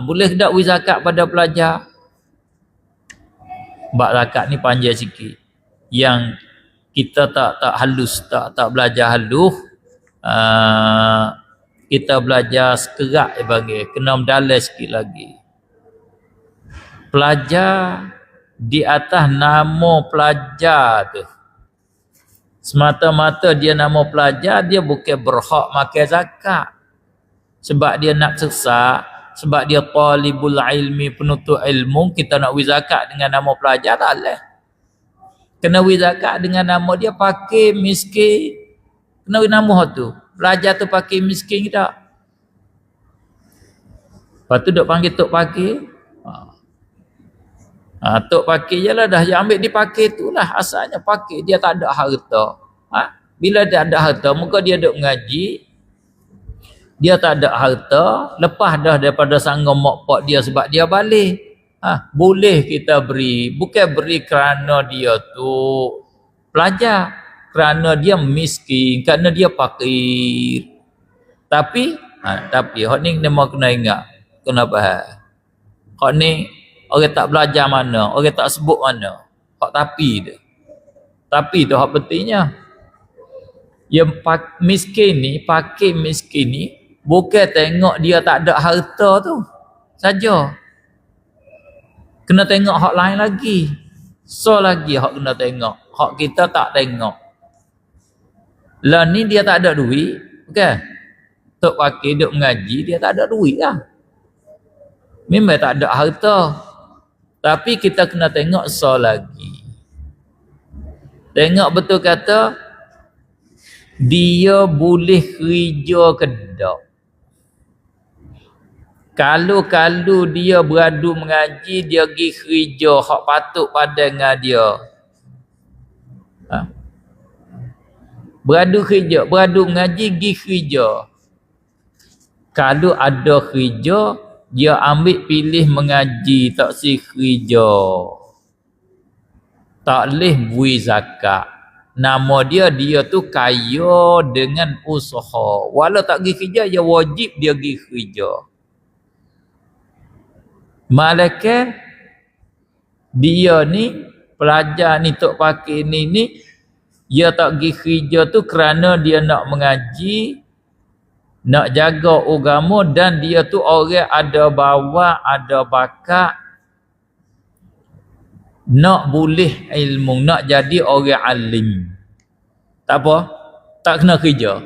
Boleh tak beri zakat pada pelajar? Bab zakat ni panjang sikit. Yang kita tak halus, tak belajar halus, kita belajar sekerat dia panggil, kena mendalam sikit lagi. Pelajar di atas nama pelajar tu, semata-mata dia nama pelajar, dia bukan berhak makan zakat. Sebab dia nak sesat, sebab dia talibul ilmi, penuntut ilmu, kita nak beri zakat dengan nama pelajar, tak boleh. Kena beri zakat dengan nama dia fakir, miskin. Kena beri nama tu. Pelajar tu fakir, miskin ke tak? Lepas tu duk panggil tok fakir. Tok fakir je lah dah. Yang ambil di fakir tu lah. Asalnya fakir. Dia tak ada harta. Bila dia ada harta, muka dia duk mengaji, dia tak ada harta, lepas dah daripada sanggup mak pak dia sebab dia balik. Boleh kita beri. Bukan beri kerana dia tu pelajar. Kerana dia miskin. Kerana dia fakir. Tapi hak ni kena ingat. Kena faham. Hak ni orang tak belajar mana, orang tak sebut mana. Hak tapi dia. Tapi tu hak pentingnya. Yang miskin ni, fakir miskin ni, bukan tengok dia tak ada harta tu saja. Kena tengok hak lain lagi. So lagi hak kena tengok. Hak kita tak tengok. Lah ni dia tak ada duit, okey. Tok fakir duk mengaji, dia tak ada duit lah. Memang tak ada harta. Tapi kita kena tengok so lagi. Tengok betul kata dia boleh kerja ke tak. Kalau dia beradu mengaji, dia pergi kerja hak patut pada dengan dia. Beradu kerja, beradu mengaji, pergi kerja. Kalau ada kerja, dia ambil pilih mengaji, tak si kerja. Tak boleh beri zakat. Nama dia tu kaya dengan usaha. Walau tak pergi kerja, dia wajib dia pergi kerja. Malaikat dia ni, pelajar ni, tok fakir ni, dia tak pergi kerja tu kerana dia nak mengaji, nak jaga agama, dan dia tu orang ada bawa, ada bakat, nak boleh ilmu, nak jadi orang alim. Tak apa, tak kena kerja.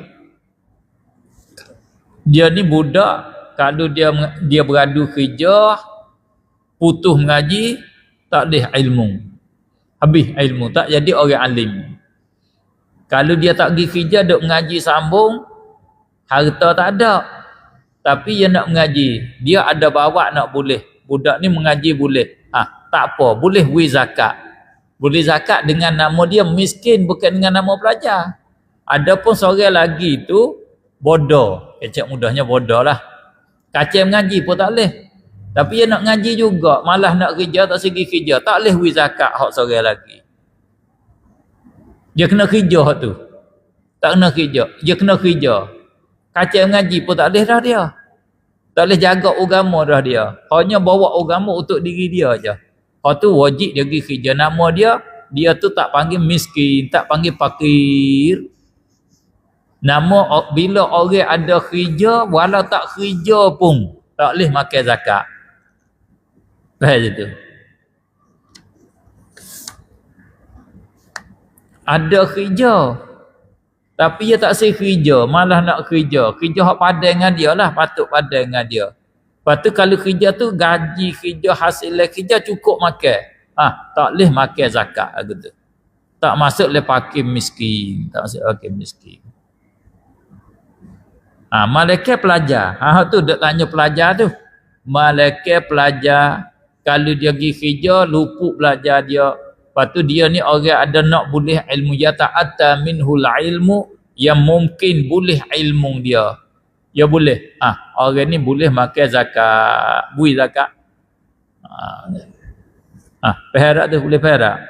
Dia ni budak, kalau dia beradu kerja, putus mengaji, tak boleh ilmu. Habis ilmu, tak jadi orang alim. Kalau dia tak pergi kerja, duk mengaji sambung, harta tak ada, tapi dia nak mengaji, dia ada bawa nak boleh. Budak ni mengaji boleh. Tak apa, boleh beri zakat. Boleh zakat dengan nama dia miskin, bukan dengan nama pelajar. Adapun seorang lagi tu bodoh, kecek mudahnya bodoh lah. Kacau mengaji pun tak boleh. Tapi dia nak ngaji juga, malah nak kerja, tak segi kerja, tak boleh beri zakat hak seorang lagi. Dia kena kerja hak tu. Tak kena kerja, dia kena kerja. Kacau mengaji pun tak boleh dah dia. Tak boleh jaga agama dah dia. Hanya bawa agama untuk diri dia aja. Hak tu wajib dia pergi kerja. Nama dia tu tak panggil miskin, tak panggil fakir. Nama bila orang ada kerja, walau tak kerja pun tak boleh makan zakat. Faham tu? Ada kerja, tapi dia tak say kerja, malah nak kerja. Kerja hak padan dengan dia lah, patut padan dengan dia. Lepas tu kalau kerja tu, gaji kerja, hasil kerja cukup makan. Tak boleh makan zakat gitu. Tak masuk le fakir miskin, tak masuk fakir miskin. Malaikat pelajar. Tu dak tanya pelajar tu. Malaikat pelajar, kalau dia pergi kerja, luput belajar dia. Lepas tu dia ni orang ada nak boleh ilmu, ya ta'atta minhul ilmu, yang mungkin boleh ilmu dia. Ya boleh. Orang ni boleh makan zakat, beri zakat. Perak tu boleh perak.